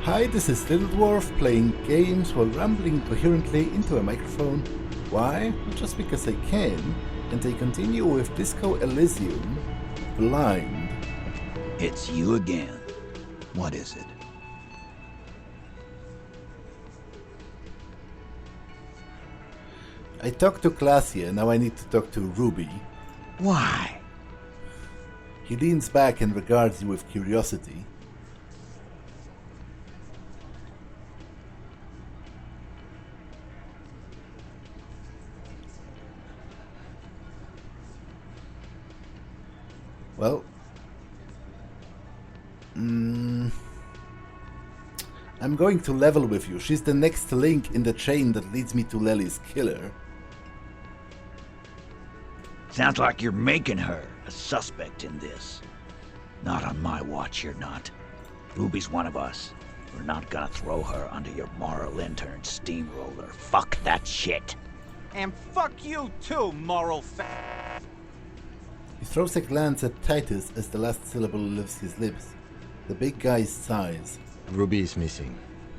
Hi, this is Little Dwarf playing games while rambling coherently into a microphone. Why? Not just because I can, and I continue with Disco Elysium, Blind. It's you again. What is it? I talked to Glacia, now I need to talk to Ruby. Why? He leans back and regards you with curiosity. Well, I'm going to level with you. She's the next link in the chain that leads me to Lely's killer. Sounds like you're making her a suspect in this. Not on my watch, you're not. Ruby's one of us. We're not gonna throw her under your moral intern steamroller. Fuck that shit. And fuck you too, moral fat. He throws a glance at Titus as the last syllable leaves his lips. The big guy sighs. Ruby is missing.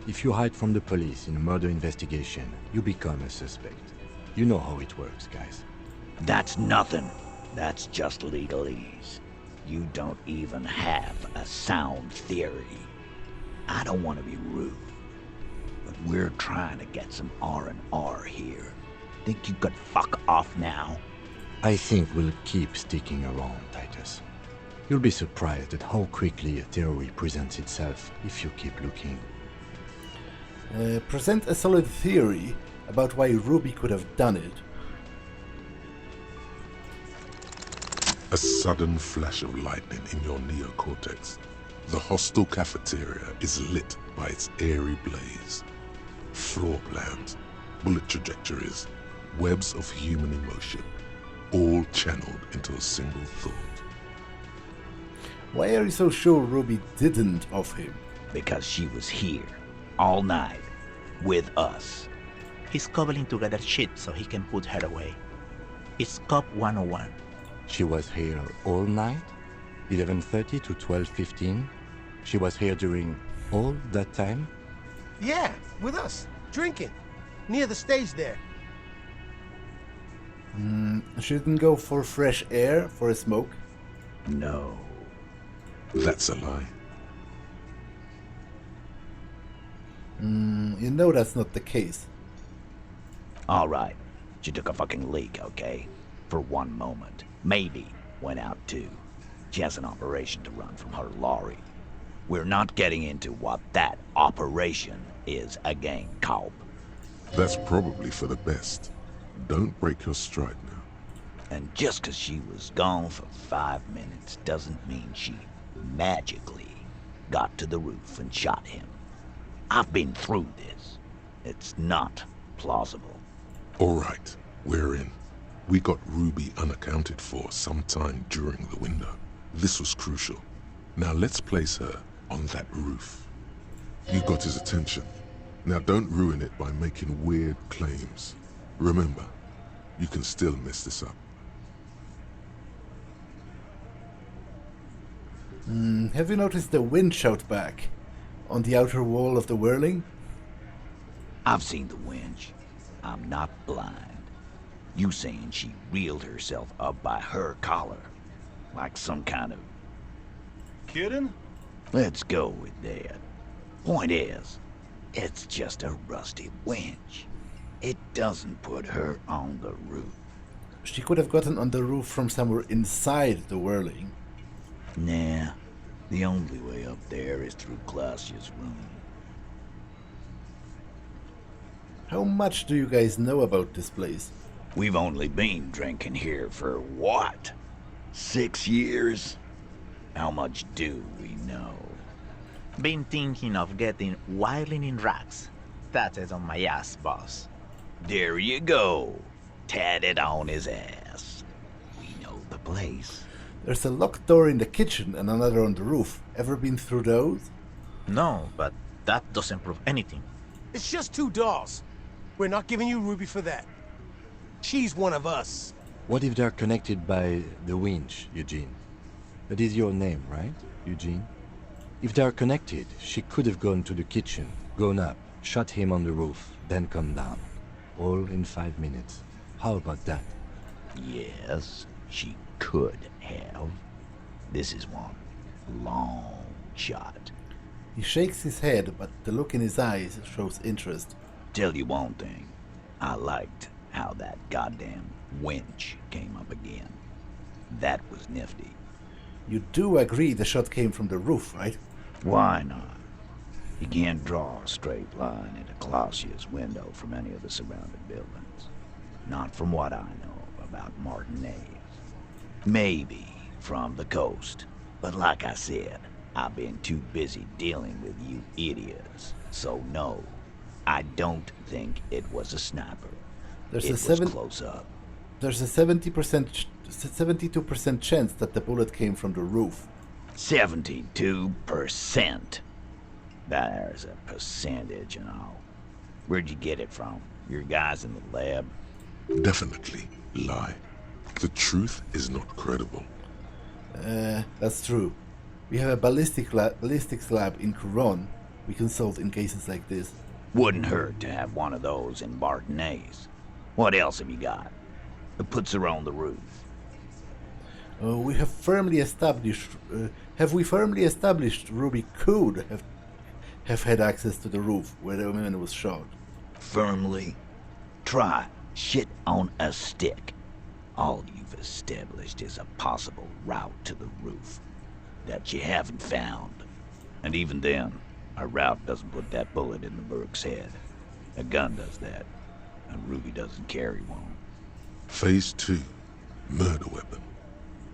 If you hide from the police in a murder investigation, you become a suspect. You know how it works, guys. That's nothing. That's just legalese. You don't even have a sound theory. I don't want to be rude, but we're trying to get some R&R here. Think you could fuck off now? I think we'll keep sticking around, Titus. You'll be surprised at how quickly a theory presents itself if you keep looking. Present a solid theory about why Ruby could have done it. A sudden flash of lightning in your neocortex. The hostel cafeteria is lit by its airy blaze. Floor plans, bullet trajectories, webs of human emotion, all channeled into a single thought. Why are you so sure Ruby didn't off him? Because she was here, all night, with us. He's cobbling together shit so he can put her away. It's Cop 101. She was here all night? 11:30 to 12:15? She was here during all that time? Yeah, with us, drinking, near the stage there. She didn't go for fresh air, for a smoke? No. That's a lie. You know that's not the case. All right. She took a fucking leak, okay? For one moment. Maybe went out too. She has an operation to run from her lorry. We're not getting into what that operation is again, Cop. That's probably for the best. Don't break your stride now. And just 'cause she was gone for 5 minutes doesn't mean she magically got to the roof and shot him. I've been through this. It's not plausible. All right, we're in. We got Ruby unaccounted for sometime during the window. This was crucial. Now let's place her on that roof. You got his attention. Now don't ruin it by making weird claims. Remember, you can still mess this up. Have you noticed the winch out back? On the outer wall of the whirling? I've seen the winch. I'm not blind. You saying she reeled herself up by her collar, like some kind of... Kidding? Let's go with that. Point is, it's just a rusty winch. It doesn't put her on the roof. She could have gotten on the roof from somewhere inside the whirling. Nah, the only way up there is through Glacia's room. How much do you guys know about this place? We've only been drinking here for what? 6 years? How much do we know? Been thinking of getting wilding in rags. That is on my ass, boss. There you go. Tatted on his ass. We know the place. There's a locked door in the kitchen and another on the roof. Ever been through those? No, but that doesn't prove anything. It's just 2 dolls. We're not giving you Ruby for that. She's one of us. What if they're connected by the winch, Eugene? That is your name, right, Eugene? If they are connected, she could have gone to the kitchen, gone up, shot him on the roof, then come down. All in 5 minutes. How about that? Yes, she could have. This is one long shot. He shakes his head, but the look in his eyes shows interest. Tell you one thing, I liked how that goddamn winch came up again. That was nifty. You do agree the shot came from the roof, right? Why not? You can't draw a straight line into Clausia's window from any of the surrounding buildings. Not from what I know about Martinez. Maybe from the coast. But like I said, I've been too busy dealing with you idiots. So no, I don't think it was a sniper. There's It a was close up. There's a 72% chance that the bullet came from the roof. 72%. There's a percentage and all. Where'd you get it from? Your guys in the lab? Definitely lie. The truth is not credible. That's true. We have a ballistics lab in Curon we consult in cases like this. Wouldn't hurt to have one of those in Martinez. What else have you got? That puts her on the roof. We have firmly established. Have we firmly established Ruby could have had access to the roof where the woman was shot? Firmly? Try shit on a stick. All you've established is a possible route to the roof that you haven't found. And even then, a route doesn't put that bullet in the Burke's head. A gun does that, and Ruby doesn't carry one. Phase 2. Murder weapon.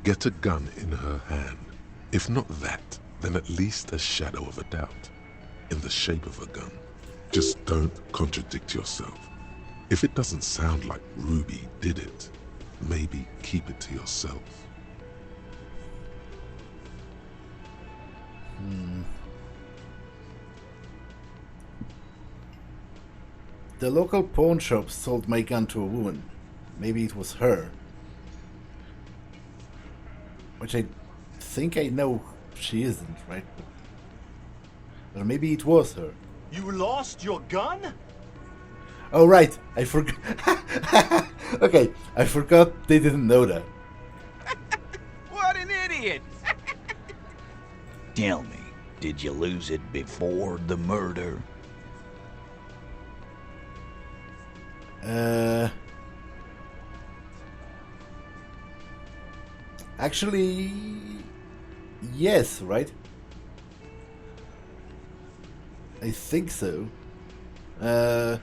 Get a gun in her hand. If not that, then at least a shadow of a doubt. In the shape of a gun. Just don't contradict yourself. If it doesn't sound like Ruby did it, maybe keep it to yourself. The local pawn shop sold my gun to a woman. Maybe it was her. Which I think I know she isn't, right? Or maybe it was her. You lost your gun? Oh, right. I forgot. Okay, I forgot they didn't know that. What an idiot! Tell me, did you lose it before the murder? Actually, yes, right? I think so. You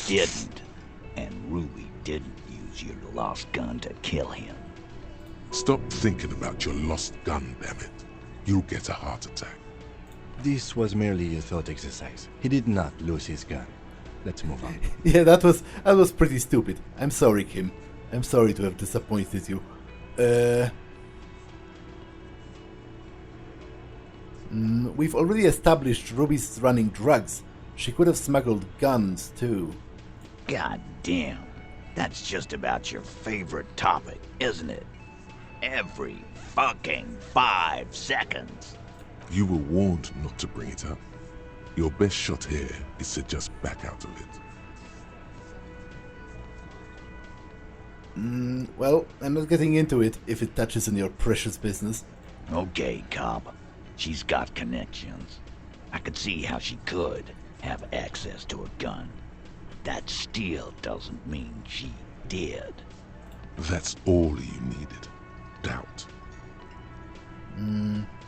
didn't. And Ruby didn't use your lost gun to kill him. Stop thinking about your lost gun, damn it. You'll get a heart attack. This was merely a thought exercise. He did not lose his gun. Let's move on. Yeah, that was pretty stupid. I'm sorry, Kim. I'm sorry to have disappointed you. We've already established Ruby's running drugs. She could have smuggled guns, too. God damn. That's just about your favorite topic, isn't it? Every fucking 5 seconds. You were warned not to bring it up. Your best shot here is to just back out of it. Well, I'm not getting into it if it touches on your precious business. Okay, cop. She's got connections. I could see how she could have access to a gun. But that still doesn't mean she did. That's all you needed. Doubt.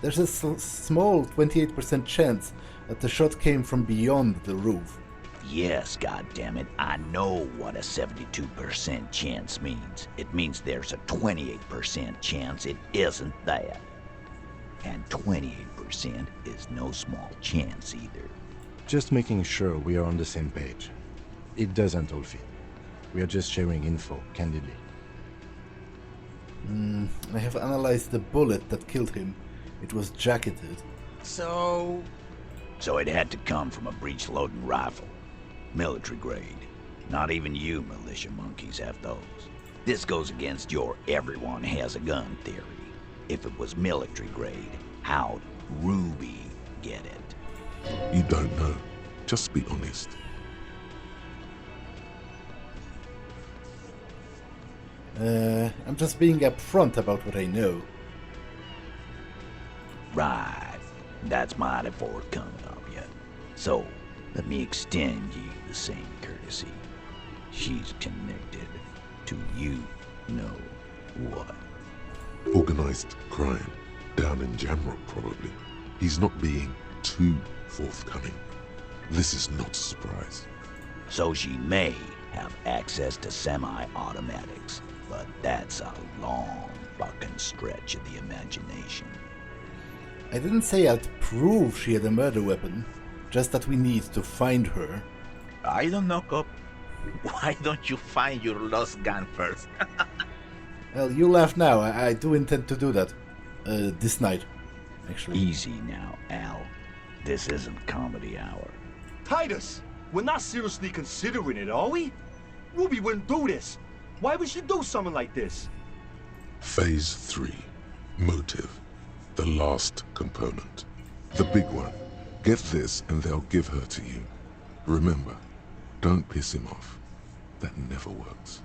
There's a small 28% chance that the shot came from beyond the roof. Yes, goddammit, I know what a 72% chance means. It means there's a 28% chance it isn't that. And 28% is no small chance either. Just making sure we are on the same page. It doesn't all fit. We are just sharing info, candidly. I have analyzed the bullet that killed him. It was jacketed. So it had to come from a breech-loading rifle. Military grade. Not even you militia monkeys have those. This goes against your everyone has a gun theory. If it was military grade, how'd Ruby get it? You don't know. Just be honest. I'm just being upfront about what I know. Right. That's mighty forthcoming of you. So, let me extend you the same courtesy. She's connected to you know what. Organized crime. Down in Jamrock, probably. He's not being too forthcoming. This is not a surprise. So she may have access to semi-automatics, but that's a long fucking stretch of the imagination. I didn't say I'd prove she had a murder weapon, just that we need to find her. I don't know, Cop. Why don't you find your lost gun first? Well, you laugh now. I do intend to do that. This night, actually. Easy now, Al. This isn't comedy hour. Titus, we're not seriously considering it, are we? Ruby wouldn't do this. Why would she do something like this? Phase 3. Motive. The last component. The big one. Get this and they'll give her to you. Remember, don't piss him off. That never works.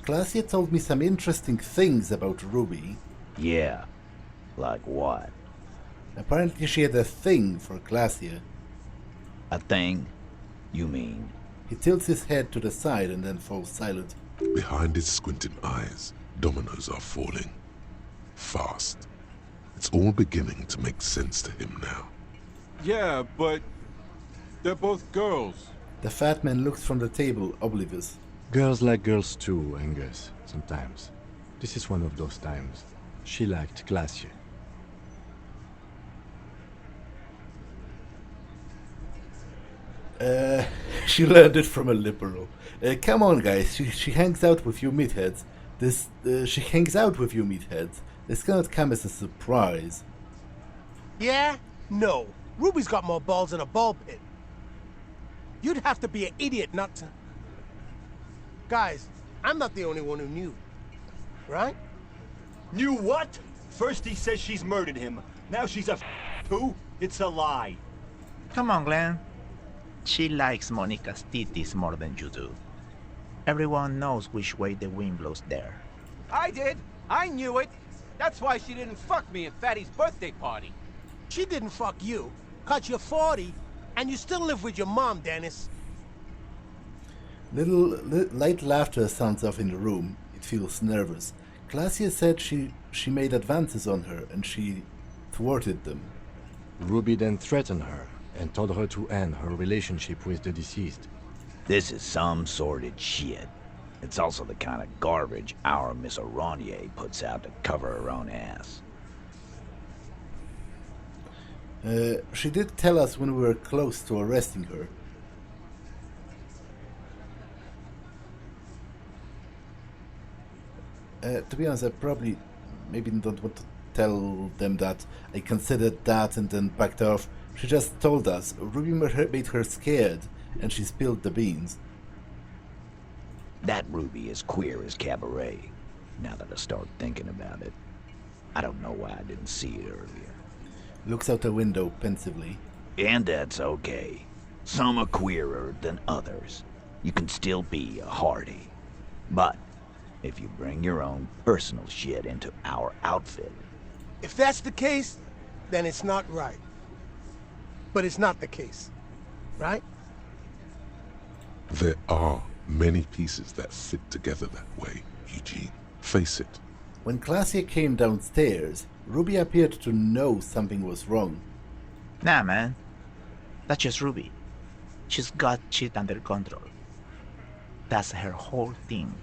Glacia told me some interesting things about Ruby. Yeah. Like what? Apparently she had a thing for Glacia. A thing? You mean? He tilts his head to the side and then falls silent. Behind his squinting eyes, dominoes are falling. Fast. It's all beginning to make sense to him now. Yeah, but they're both girls. The fat man looks from the table, oblivious. Girls like girls too, Angus, sometimes. This is one of those times. She liked Glacier. She learned it from a liberal. Come on, guys. She hangs out with you meatheads. She hangs out with you meatheads. This cannot come as a surprise. Yeah? No. Ruby's got more balls than a ball pit. You'd have to be an idiot not to... Guys, I'm not the only one who knew. Right? Knew what? First he says she's murdered him. Now she's a too? It's a lie. Come on, Glenn. She likes Monica's titties more than you do. Everyone knows which way the wind blows there. I did. I knew it. That's why she didn't fuck me at Fatty's birthday party. She didn't fuck you, 'cause you're 40, and you still live with your mom, Dennis. Light laughter sounds off in the room. It feels nervous. Glacia said she made advances on her and she thwarted them. Ruby then threatened her and told her to end her relationship with the deceased. This is some sordid shit. It's also the kind of garbage our Miss Aronier puts out to cover her own ass. She did tell us when we were close to arresting her. To be honest, I probably maybe don't want to tell them that I considered that and then backed off. She just told us. Ruby made her scared, and she spilled the beans. That Ruby is queer as cabaret, now that I start thinking about it. I don't know why I didn't see it earlier. Looks out the window pensively. And that's okay. Some are queerer than others. You can still be a Hardie. But if you bring your own personal shit into our outfit... If that's the case, then it's not right. But it's not the case, right? There are many pieces that fit together that way, Eugene. Face it. When Glacia came downstairs, Ruby appeared to know something was wrong. Nah, man. That's just Ruby. She's got shit under control. That's her whole thing.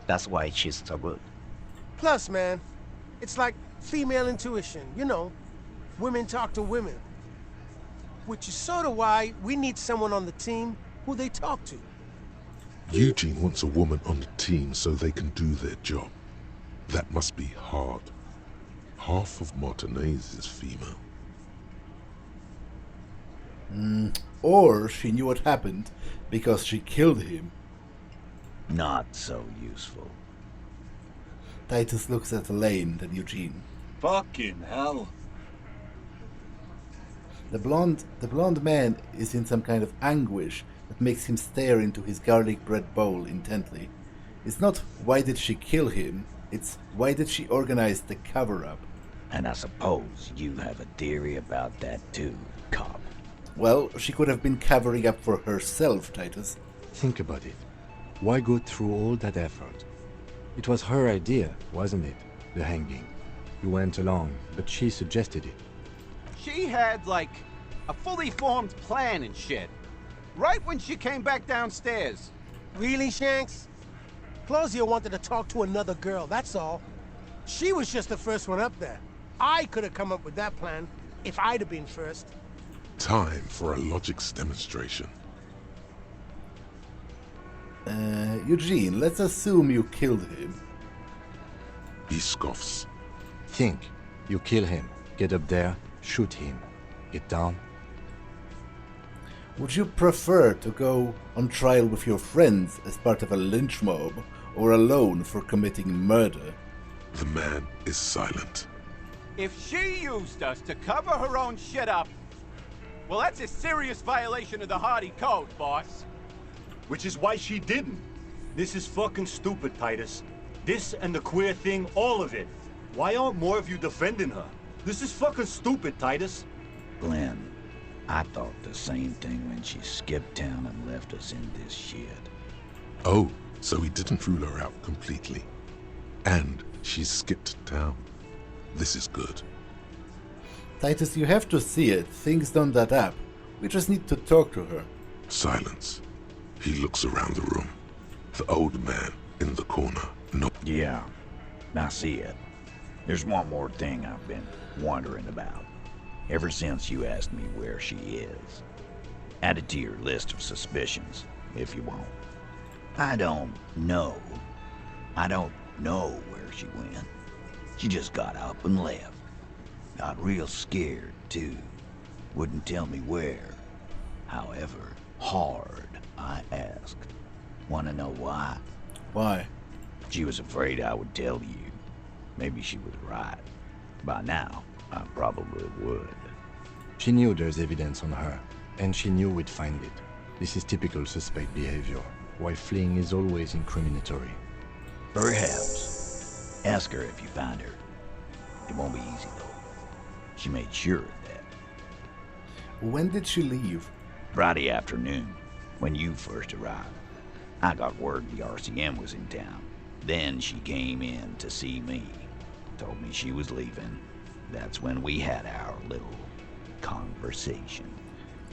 That's why she's so good. Plus, man, it's like female intuition, you know. Women talk to women. Which is sort of why we need someone on the team who they talk to. Eugene wants a woman on the team so they can do their job. That must be hard. Half of Martinez is female. Or she knew what happened because she killed him. Not so useful. Titus looks at Elaine, then Eugene. Fucking hell. The blonde man is in some kind of anguish that makes him stare into his garlic bread bowl intently. It's not why did she kill him, it's why did she organize the cover-up. And I suppose you have a theory about that too, cop. Well, she could have been covering up for herself, Titus. Think about it. Why go through all that effort? It was her idea, wasn't it? The hanging. You went along, but she suggested it. She had, like, a fully formed plan and shit. Right when she came back downstairs. Really, Shanks? Claudia wanted to talk to another girl, that's all. She was just the first one up there. I could have come up with that plan if I'd have been first. Time for a logics demonstration. Eugene, let's assume you killed him. He scoffs. Think. You kill him. Get up there. Shoot him. Get down. Would you prefer to go on trial with your friends as part of a lynch mob, or alone for committing murder? The man is silent. If she used us to cover her own shit up, well, that's a serious violation of the Hardie Code, boss. Which is why she didn't. This is fucking stupid, Titus. This and the queer thing, all of it. Why aren't more of you defending her? This is fucking stupid, Titus. Glenn, I thought the same thing when she skipped town and left us in this shit. Oh, so he didn't rule her out completely. And she skipped town. This is good. Titus, you have to see it. Things don't add up. We just need to talk to her. Silence. He looks around the room. The old man in the corner. No. Yeah, I see it. There's one more thing I've been wondering about. Ever since you asked me where she is. Add it to your list of suspicions, if you want. I don't know where she went. She just got up and left. Got real scared, too. Wouldn't tell me where. However, hard I asked. Wanna know why? Why? She was afraid I would tell you. Maybe she was right. By now, I probably would. She knew there's evidence on her, and she knew we'd find it. This is typical suspect behavior, why fleeing is always incriminatory. Perhaps. Ask her if you find her. It won't be easy, though. She made sure of that. When did she leave? Friday afternoon, when you first arrived. I got word the RCM was in town. Then she came in to see me. Told me she was leaving. That's when we had our little conversation.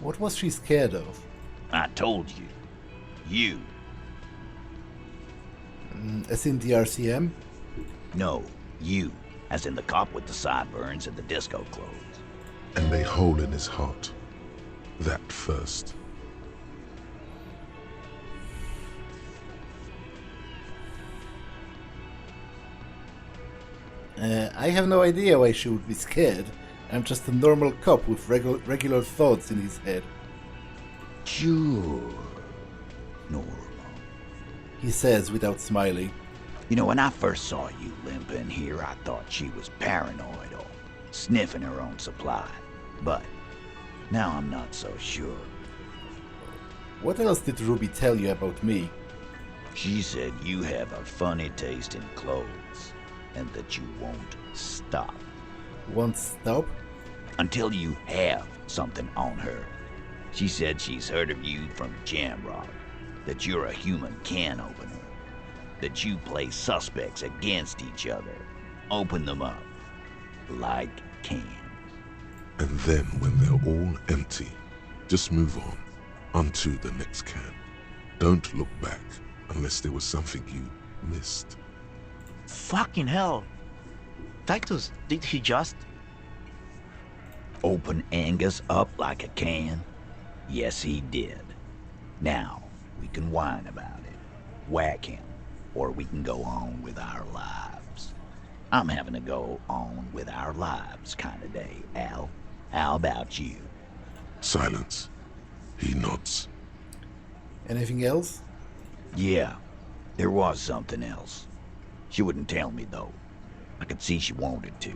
What was she scared of? I told you. You. As in the RCM? No, you. As in the cop with the sideburns and the disco clothes. And a hole in his heart. That first. I have no idea why she would be scared. I'm just a normal cop with regular thoughts in his head. Sure. Normal. He says without smiling. You know, when I first saw you limping here, I thought she was paranoid or sniffing her own supply. But now I'm not so sure. What else did Ruby tell you about me? She said you have a funny taste in clothes and that you won't stop. Won't stop? Until you have something on her. She said she's heard of you from Jamrock, that you're a human can opener, that you play suspects against each other, open them up like cans. And then when they're all empty, just move onto the next can. Don't look back unless there was something you missed. Fucking hell. Titus, did he just... Open Angus up like a can? Yes, he did. Now, we can whine about it, whack him, or we can go on with our lives. I'm having a go on with our lives kind of day, Al. How about you? Silence. He nods. Anything else? Yeah, there was something else. She wouldn't tell me, though. I could see she wanted to.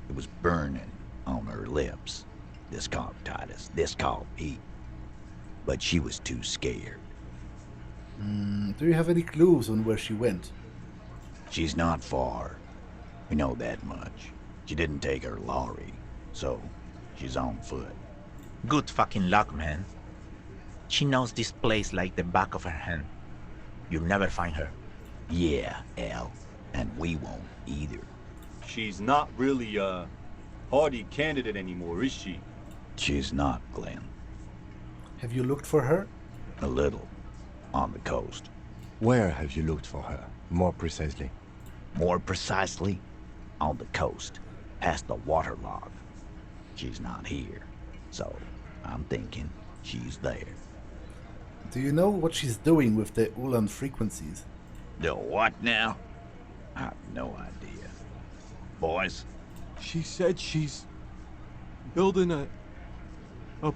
It was burning on her lips. This called Titus, this called Pete. But she was too scared. Do you have any clues on where she went? She's not far. We know that much. She didn't take her lorry, so she's on foot. Good fucking luck, man. She knows this place like the back of her hand. You'll never find her. Yeah, Al, and we won't either. She's not really a Hardie candidate anymore, is she? She's not, Glenn. Have you looked for her? A little. On the coast. Where have you looked for her, more precisely? More precisely, on the coast, past the waterlog. She's not here, so I'm thinking she's there. Do you know what she's doing with the Ulan frequencies? The what now? I have no idea. Boys? She said she's building a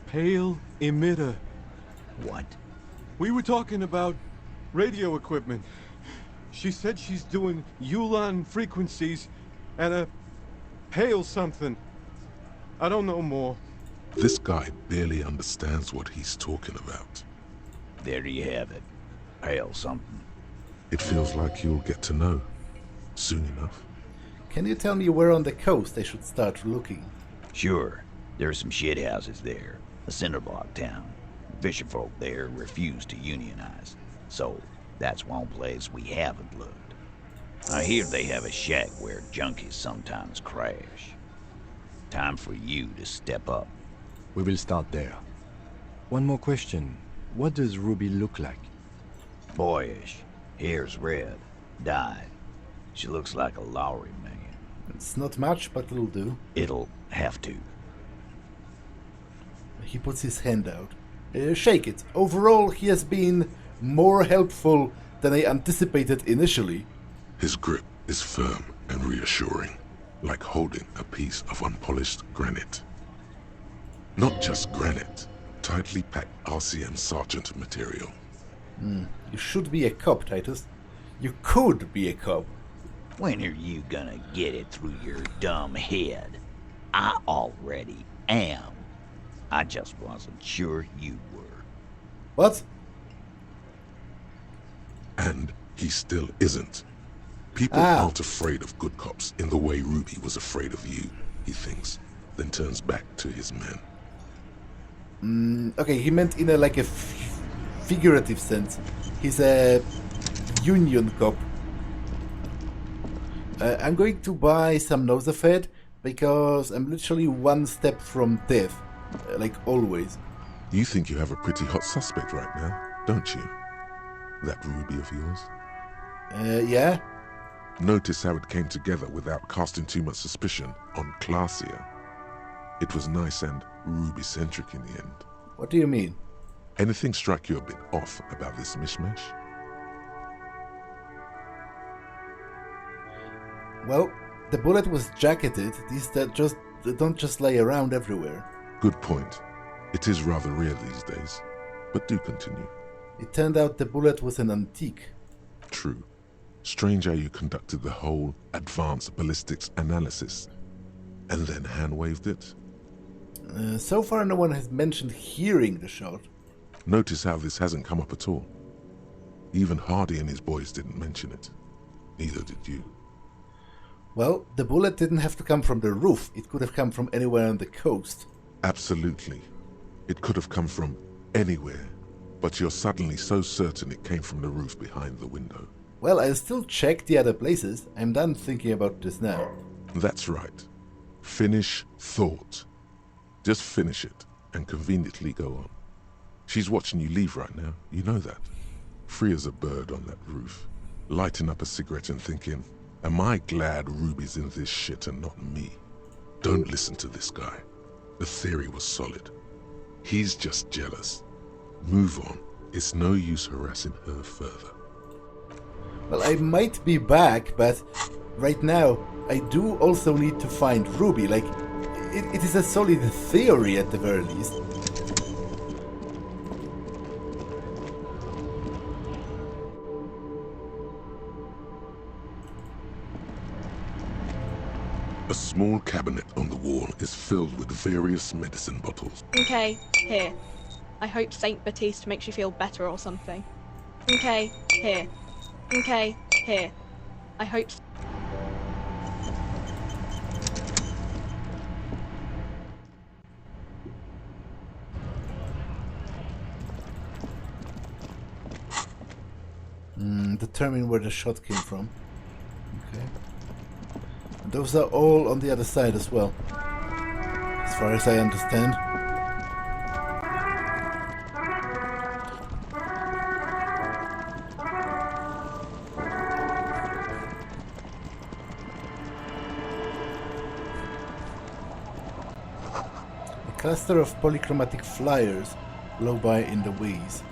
pale emitter. What? We were talking about radio equipment. She said she's doing Ulan frequencies and a pale something. I don't know more. This guy barely understands what he's talking about. There you have it. Pale something. It feels like you'll get to know soon enough. Can you tell me where on the coast I should start looking? Sure. There's some shit houses there. A cinder block town. Fisherfolk there refuse to unionize. So that's one place we haven't looked. I hear they have a shack where junkies sometimes crash. Time for you to step up. We will start there. One more question. What does Ruby look like? Boyish. Hair's red. Dyed. She looks like a lorry man. It's not much, but it'll do. It'll have to. He puts his hand out. Shake it. Overall, he has been more helpful than I anticipated initially. His grip is firm and reassuring, like holding a piece of unpolished granite. Not just granite, tightly packed RCM Sergeant material. You should be a cop, Titus. You could be a cop. When are you gonna get it through your dumb head? I already am. I just wasn't sure you were. What? And he still isn't. People aren't afraid of good cops in the way Ruby was afraid of you, he thinks, then turns back to his men. Okay, he meant in a figurative sense. He's a union cop. I'm going to buy some Nosafed because I'm literally one step from death, like always. You think you have a pretty hot suspect right now, don't you? That Ruby of yours? Yeah? Notice how it came together without casting too much suspicion on Clasia. It was nice and Ruby-centric in the end. What do you mean? Anything strike you a bit off about this mishmash? Well, the bullet was jacketed. These don't just lay around everywhere. Good point. It is rather rare these days, but do continue. It turned out the bullet was an antique. True. Strange how you conducted the whole advanced ballistics analysis, and then hand-waved it. So far no one has mentioned hearing the shot. Notice how this hasn't come up at all. Even Hardie and his boys didn't mention it. Neither did you. Well, the bullet didn't have to come from the roof. It could have come from anywhere on the coast. Absolutely. It could have come from anywhere, but you're suddenly so certain it came from the roof behind the window. Well, I'll still check the other places. I'm done thinking about this now. That's right. Finish thought. Just finish it and conveniently go on. She's watching you leave right now, you know that. Free as a bird on that roof, lighting up a cigarette and thinking, am I glad Ruby's in this shit and not me? Don't listen to this guy. The theory was solid. He's just jealous. Move on. It's no use harassing her further. Well, I might be back, but right now, I do also need to find Ruby. Like, it is a solid theory at the very least. A small cabinet on the wall is filled with various medicine bottles. Okay, here. I hope Saint Baptiste makes you feel better or something. Okay, here. Okay, here. I hope... Determine where the shot came from. Okay. And those are all on the other side as well, as far as I understand. A cluster of polychromatic flyers blow by in the wheeze.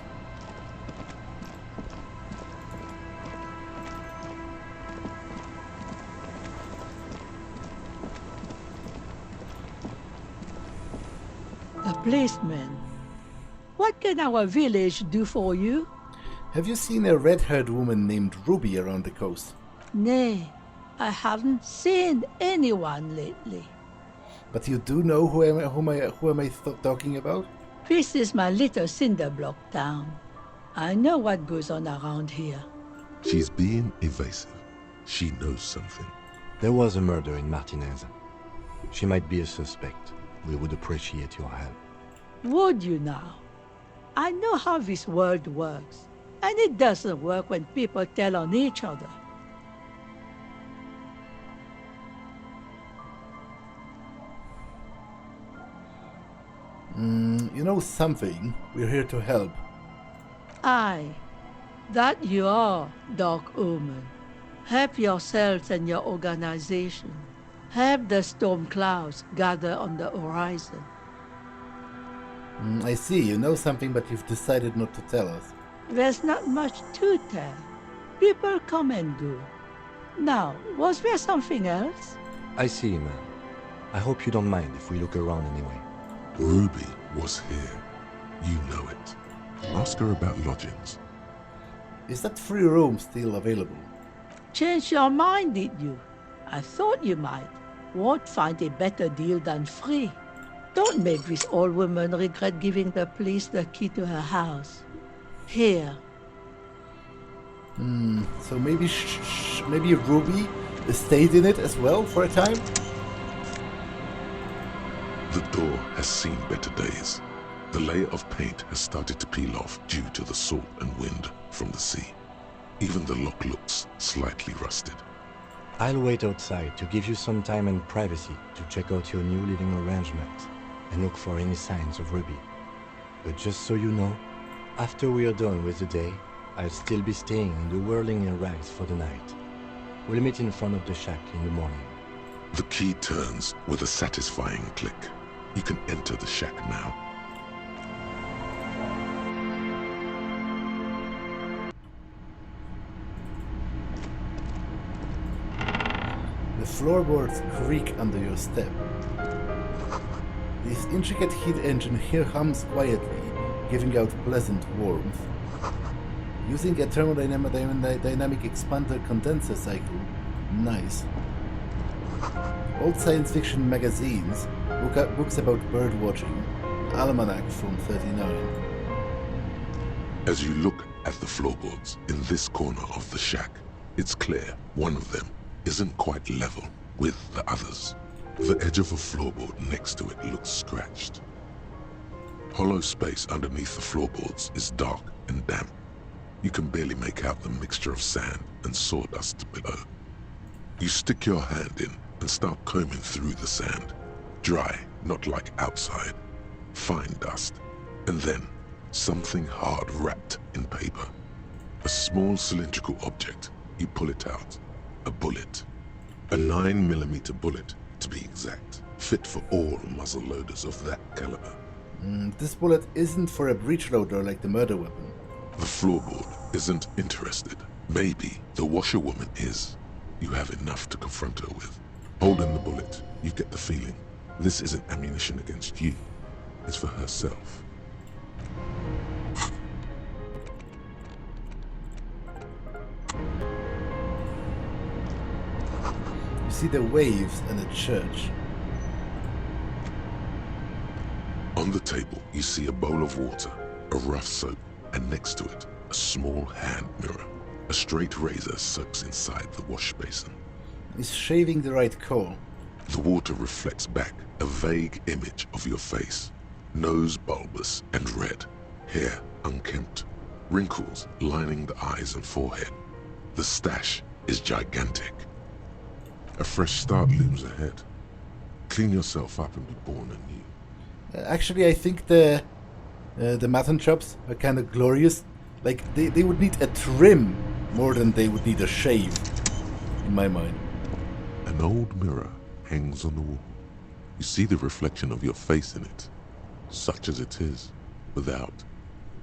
Policeman, what can our village do for you? Have you seen a red-haired woman named Ruby around the coast? Nay, I haven't seen anyone lately. But you do know who am I talking about? This is my little cinder block town. I know what goes on around here. She's being evasive. She knows something. There was a murder in Martinez. She might be a suspect. We would appreciate your help. Would you now? I know how this world works, and it doesn't work when people tell on each other. You know something? We're here to help. Aye, that you are, Dark Omen. Help yourselves and your organization. Help the storm clouds gather on the horizon. I see, you know something, but you've decided not to tell us. There's not much to tell. People come and go. Now, was there something else? I see, man. I hope you don't mind if we look around anyway. Ruby was here. You know it. Ask her about lodgings. Is that free room still available? Change your mind, did you? I thought you might. Won't find a better deal than free. Don't make this old woman regret giving the police the key to her house. Here. So maybe maybe Ruby stayed in it as well for a time? The door has seen better days. The layer of paint has started to peel off due to the salt and wind from the sea. Even the lock looks slightly rusted. I'll wait outside to give you some time and privacy to check out your new living arrangement and look for any signs of Ruby. But just so you know, after we are done with the day, I'll still be staying in the whirling in rags for the night. We'll meet in front of the shack in the morning. The key turns with a satisfying click. You can enter the shack now. The floorboards creak under your step. This intricate heat engine here hums quietly, giving out pleasant warmth. Using a thermodynamic expander condenser cycle, nice. Old science fiction magazines, books about bird watching, almanac from 39. As you look at the floorboards in this corner of the shack, it's clear one of them isn't quite level with the others. The edge of a floorboard next to it looks scratched. Hollow space underneath the floorboards is dark and damp. You can barely make out the mixture of sand and sawdust below. You stick your hand in and start combing through the sand. Dry, not like outside. Fine dust. And then something hard wrapped in paper. A small cylindrical object. You pull it out. A bullet. A 9mm bullet, to be exact. Fit for all muzzle loaders of that caliber. This bullet isn't for a breech loader like the murder weapon. The floorboard isn't interested. Maybe the washerwoman is. You have enough to confront her with. Holding the bullet, you get the feeling this isn't ammunition against you. It's for herself. You see the waves and a church. On the table, you see a bowl of water, a rough soap, and next to it, a small hand mirror. A straight razor soaks inside the wash basin. Is shaving the right call? The water reflects back a vague image of your face. Nose bulbous and red, hair unkempt, wrinkles lining the eyes and forehead. The stash is gigantic. A fresh start looms ahead. Clean yourself up and be born anew. Actually, I think the mutton chops are kind of glorious. Like, they would need a trim more than they would need a shave, in my mind. An old mirror hangs on the wall. You see the reflection of your face in it, such as it is, without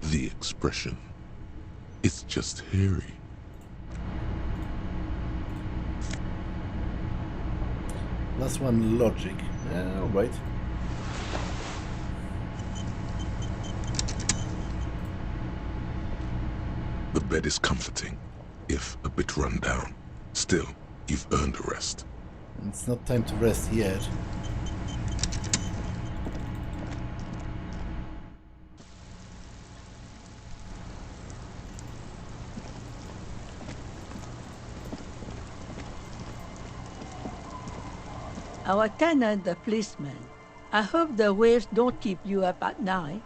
the expression. It's just hairy. Plus one logic. Alright. The bed is comforting, if a bit run down. Still, you've earned a rest. It's not time to rest yet. Our tenant, the policeman. I hope the waves don't keep you up at night.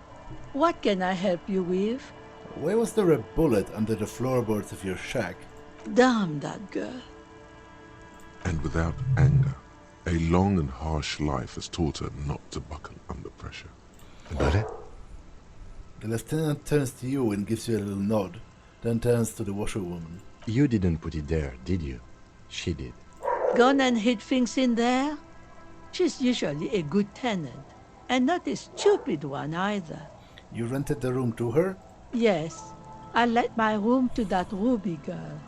What can I help you with? Why was there a bullet under the floorboards of your shack? Damn that girl. And without anger, a long and harsh life has taught her not to buckle under pressure. Got The lieutenant turns to you and gives you a little nod, then turns to the washerwoman. You didn't put it there, did you? She did. Gone and hid things in there? She's usually a good tenant, and not a stupid one either. You rented the room to her? Yes, I let my room to that Ruby girl.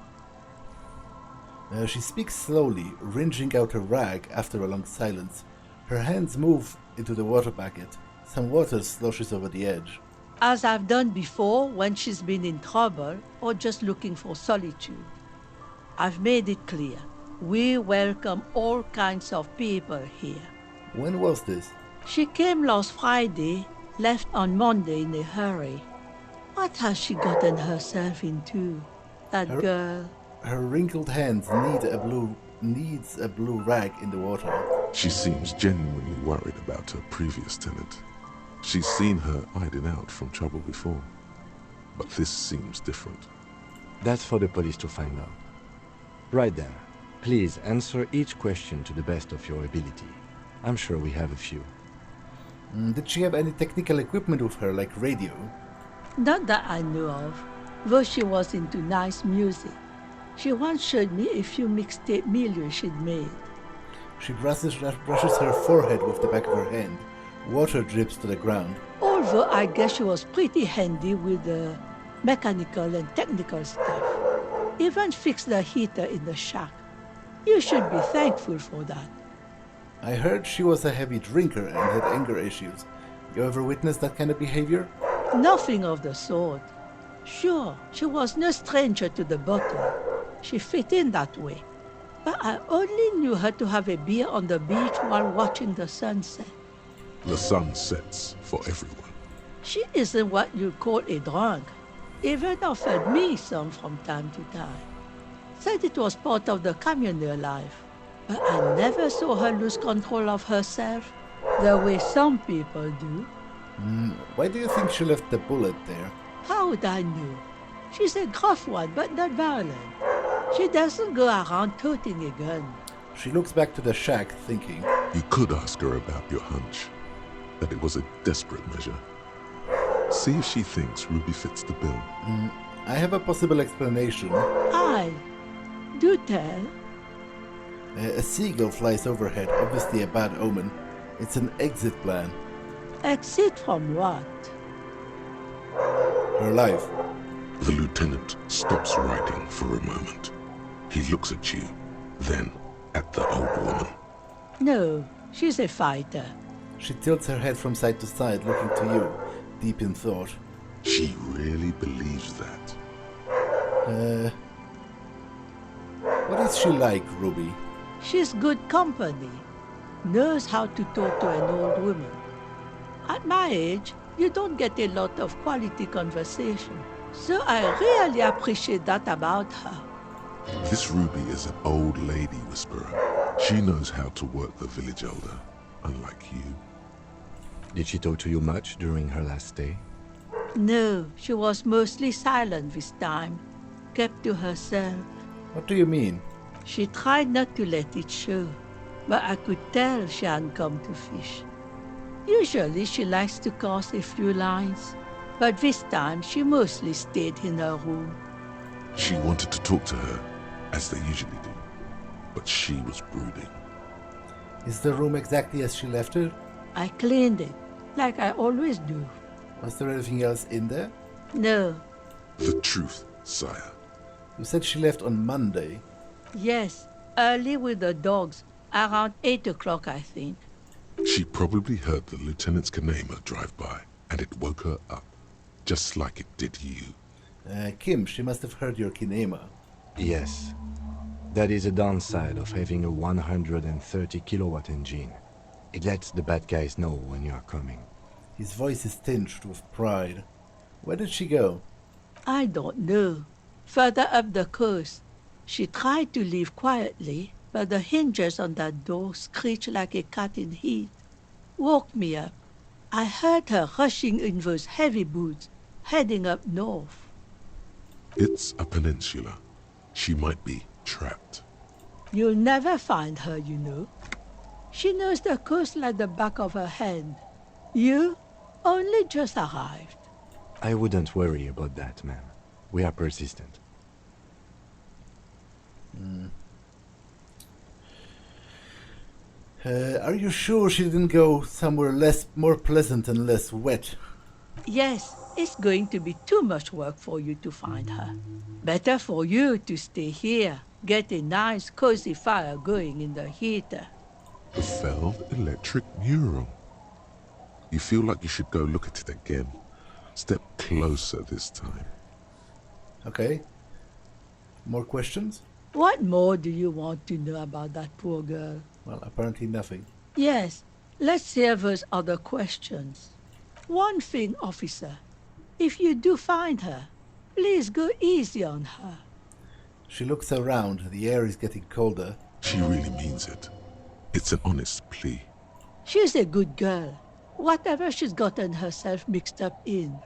She speaks slowly, wringing out a rag after a long silence. Her hands move into the water bucket. Some water sloshes over the edge. As I've done before when she's been in trouble or just looking for solitude. I've made it clear. We welcome all kinds of people here. When was this? She came last Friday, left on Monday in a hurry. What has she gotten herself into? That girl. Her wrinkled hands needs a blue rag in the water. She seems genuinely worried about her previous tenant. She's seen her hiding out from trouble before. But this seems different. That's for the police to find out. Right there. Please answer each question to the best of your ability. I'm sure we have a few. Did she have any technical equipment with her, like radio? Not that I know of, though she was into nice music. She once showed me a few mixtape millions she'd made. She brushes her forehead with the back of her hand. Water drips to the ground. Although I guess she was pretty handy with the mechanical and technical stuff. Even fixed the heater in the shack. You should be thankful for that. I heard she was a heavy drinker and had anger issues. You ever witnessed that kind of behavior? Nothing of the sort. Sure, she was no stranger to the bottle. She fit in that way. But I only knew her to have a beer on the beach while watching the sunset. The sun sets for everyone. She isn't what you'd call a drunk. Even offered me some from time to time. Said it was part of the communal life. But I never saw her lose control of herself, the way some people do. Why do you think she left the bullet there? How would I know? She's a gruff one, but not violent. She doesn't go around toting a gun. She looks back to the shack, thinking. You could ask her about your hunch, that it was a desperate measure. See if she thinks Ruby fits the bill. I have a possible explanation. Aye. Do tell. A seagull flies overhead, obviously a bad omen. It's an exit plan. Exit from what? Her life. The lieutenant stops writing for a moment. He looks at you, then at the old woman. No, she's a fighter. She tilts her head from side to side, looking to you, deep in thought. She really believes that. What is she like, Ruby? She's good company. Knows how to talk to an old woman. At my age, you don't get a lot of quality conversation. So I really appreciate that about her. This Ruby is an old lady whisperer. She knows how to work the village elder, unlike you. Did she talk to you much during her last stay? No, she was mostly silent this time. Kept to herself. What do you mean? She tried not to let it show, but I could tell she hadn't come to fish. Usually she likes to cast a few lines, but this time she mostly stayed in her room. She wanted to talk to her, as they usually do, but she was brooding. Is the room exactly as she left it? I cleaned it, like I always do. Was there anything else in there? No. The truth, sire. You said she left on Monday. Yes, early with the dogs, around 8 o'clock, I think. She probably heard the lieutenant's Kanema drive by, and it woke her up, just like it did you. Kim, she must have heard your kinema. Yes. That is a downside of having a 130 kilowatt engine. It lets the bad guys know when you are coming. His voice is tinged with pride. Where did she go? I don't know. Further up the coast. She tried to leave quietly, but the hinges on that door screeched like a cat in heat. Woke me up. I heard her rushing in those heavy boots, heading up north. It's a peninsula. She might be trapped. You'll never find her, you know. She knows the coast like the back of her hand. You only just arrived. I wouldn't worry about that, ma'am. We are persistent. Are you sure she didn't go somewhere more pleasant and less wet? Yes, it's going to be too much work for you to find her. Better for you to stay here, get a nice cozy fire going in the heater. The failed electric mural. You feel like you should go look at it again. Step closer this time. Okay. More questions? What more do you want to know about that poor girl? Well, apparently nothing. Yes, let's hear those other questions. One thing, officer. If you do find her, please go easy on her. She looks around. The air is getting colder. She really means it. It's an honest plea. She's a good girl. Whatever she's gotten herself mixed up in.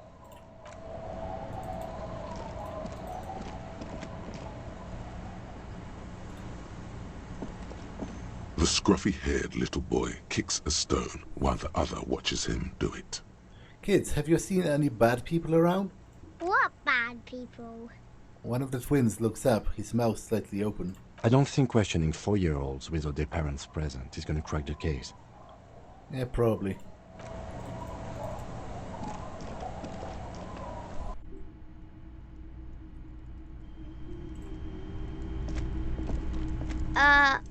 The scruffy-haired little boy kicks a stone while the other watches him do it. Kids, have you seen any bad people around? What bad people? One of the twins looks up, his mouth slightly open. I don't think questioning 4-year-olds without their parents present is gonna crack the case. Yeah, probably.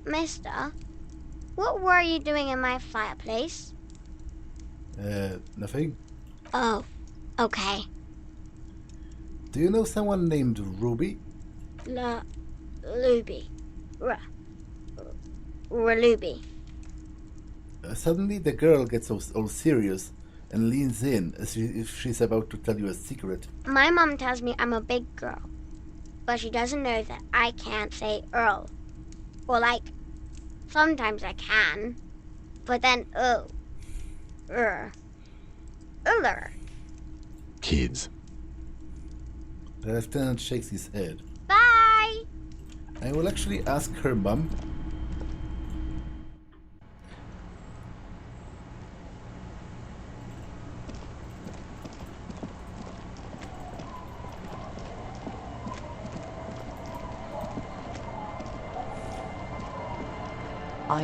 Mister, what were you doing in my fireplace? Nothing. Oh, okay. Do you know someone named Ruby? Ruby. Ruby. Suddenly the girl gets all serious and leans in as if she's about to tell you a secret. My mom tells me I'm a big girl, but she doesn't know that I can't say Earl. Or sometimes I can, but then Kids. The lieutenant shakes his head. Bye! I will actually ask her mum.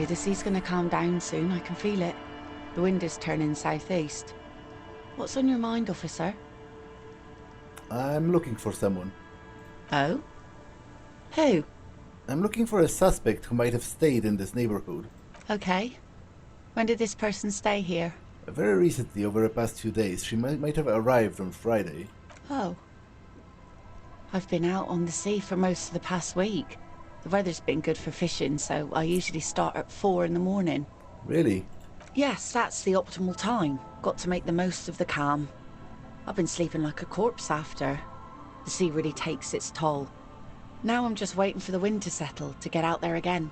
The sea's gonna calm down soon, I can feel it. The wind is turning southeast. What's on your mind, officer? I'm looking for someone. Oh? Who? I'm looking for a suspect who might have stayed in this neighborhood. Okay. When did this person stay here? Very recently, over the past few days. She might have arrived on Friday. Oh. I've been out on the sea for most of the past week. The weather's been good for fishing, so I usually start at 4 in the morning. Really? Yes, that's the optimal time. Got to make the most of the calm. I've been sleeping like a corpse after. The sea really takes its toll. Now I'm just waiting for the wind to settle to get out there again.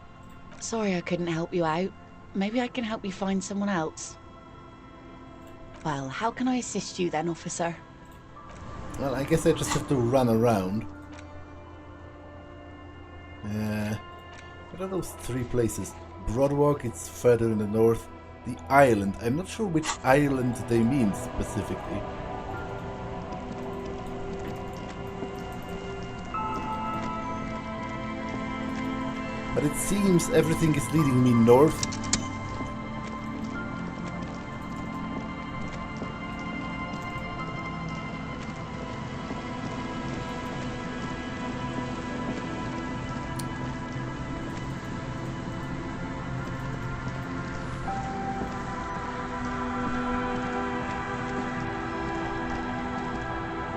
Sorry I couldn't help you out. Maybe I can help you find someone else. Well, how can I assist you then, officer? Well, I guess I just have to run around. What are those three places? Broadwalk, it's further in the north. The island, I'm not sure which island they mean specifically. But it seems everything is leading me north.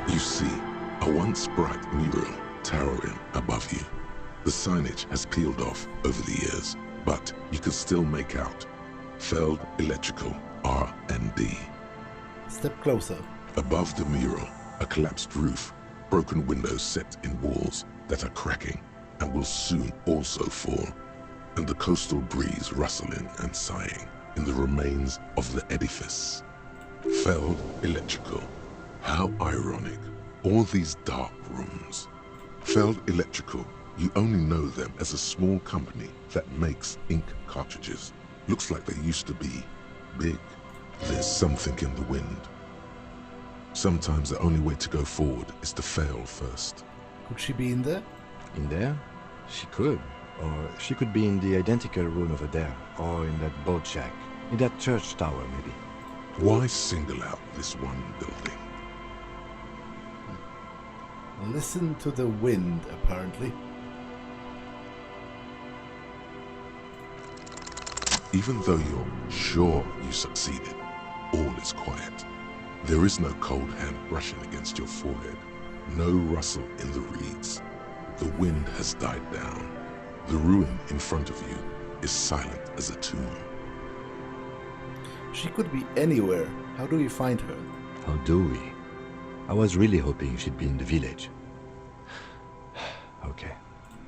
You see a once bright mural towering above you. The signage has peeled off over the years, but you can still make out Feld Electrical R&D. Step closer. Above the mural, a collapsed roof, broken windows set in walls that are cracking and will soon also fall, and the coastal breeze rustling and sighing in the remains of the edifice. Feld Electrical. How ironic. All these dark rooms. Feld Electrical, you only know them as a small company that makes ink cartridges. Looks like they used to be big. There's something in the wind. Sometimes the only way to go forward is to fail first. Could she be in there? In there? She could. Or she could be in the identical room over there. Or in that boat shack. In that church tower, maybe. Why single out this one building? Listen to the wind, apparently. Even though you're sure you succeeded, all is quiet. There is no cold hand brushing against your forehead, no rustle in the reeds. The wind has died down. The ruin in front of you is silent as a tomb. She could be anywhere. How do we find her? How do we? I was really hoping she'd be in the village. Okay.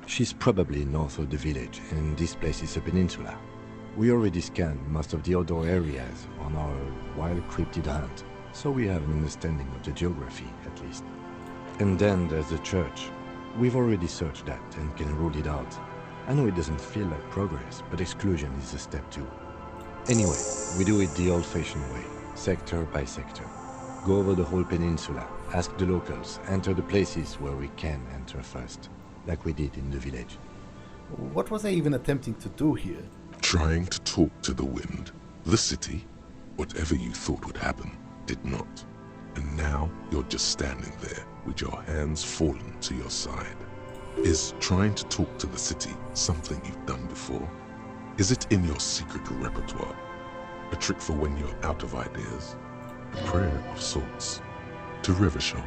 She's probably north of the village, and this place is a peninsula. We already scanned most of the outdoor areas on our wild cryptid hunt, so we have an understanding of the geography, at least. And then there's the church. We've already searched that and can rule it out. I know it doesn't feel like progress, but exclusion is a step too. Anyway, we do it the old-fashioned way, sector by sector. Go over the whole peninsula, ask the locals, enter the places where we can enter first, like we did in the village. What was I even attempting to do here? Trying to talk to the wind. The city, whatever you thought would happen, did not. And now you're just standing there with your hands fallen to your side. Is trying to talk to the city something you've done before? Is it in your secret repertoire? A trick for when you're out of ideas? A prayer of sorts? To Revachol?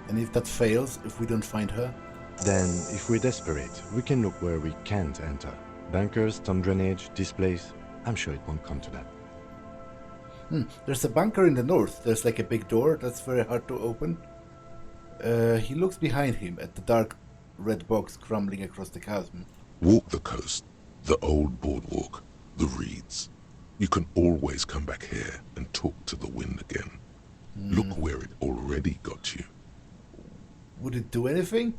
And if that fails, if we don't find her? Then, if we're desperate, we can look where we can't enter. Bunkers, storm drainage, this place. I'm sure it won't come to that. There's a bunker in the north. There's like a big door that's very hard to open. He looks behind him at the dark red box crumbling across the chasm. Walk the coast, the old boardwalk, the reeds. You can always come back here and talk to the wind again. Look where it already got you. Would it do anything?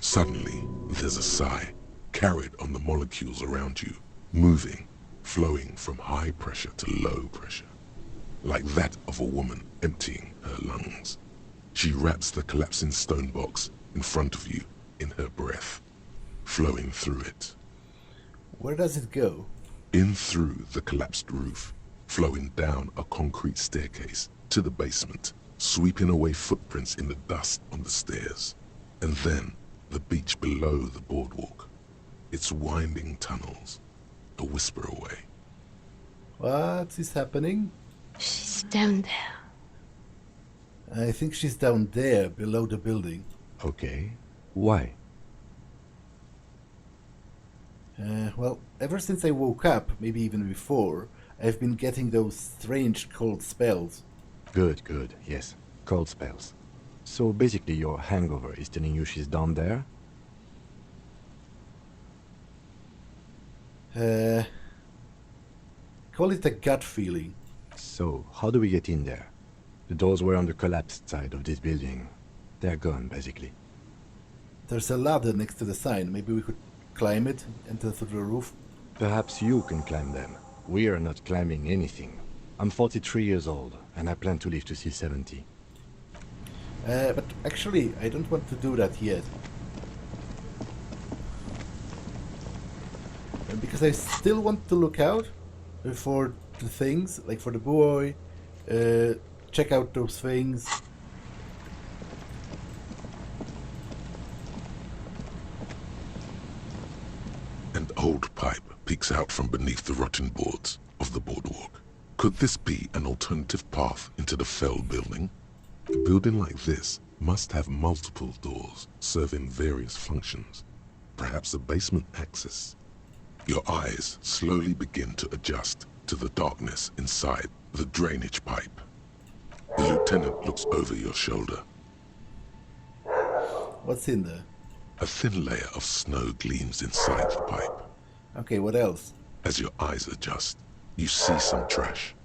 Suddenly, there's a sigh, carried on the molecules around you, moving, flowing from high pressure to low pressure, like that of a woman emptying her lungs. She wraps the collapsing stone box in front of you in her breath, flowing through it. Where does it go? In through the collapsed roof, flowing down a concrete staircase to the basement, sweeping away footprints in the dust on the stairs, and then the beach below the boardwalk, its winding tunnels, a whisper away. What is happening? She's down there. I think she's down there, below the building. Okay. Why? Well, ever since I woke up, maybe even before, I've been getting those strange cold spells. Good, good, yes. Cold spells. So basically your hangover is telling you she's down there? Call it a gut feeling. So, how do we get in there? The doors were on the collapsed side of this building. They're gone, basically. There's a ladder next to the sign. Maybe we could climb it, enter through the roof. Perhaps you can climb them. We are not climbing anything. I'm 43 years old, and I plan to live to see 70. But actually, I don't want to do that yet. Because I still want to look out for the things, like for the boy, check out those things. An old pipe peeks out from beneath the rotten boards of the boardwalk. Could this be an alternative path into the fell building? A building like this must have multiple doors serving various functions. Perhaps a basement access. Your eyes slowly begin to adjust to the darkness inside the drainage pipe. The lieutenant looks over your shoulder. What's in there? A thin layer of snow gleams inside the pipe. Okay, what else? As your eyes adjust, you see some trash.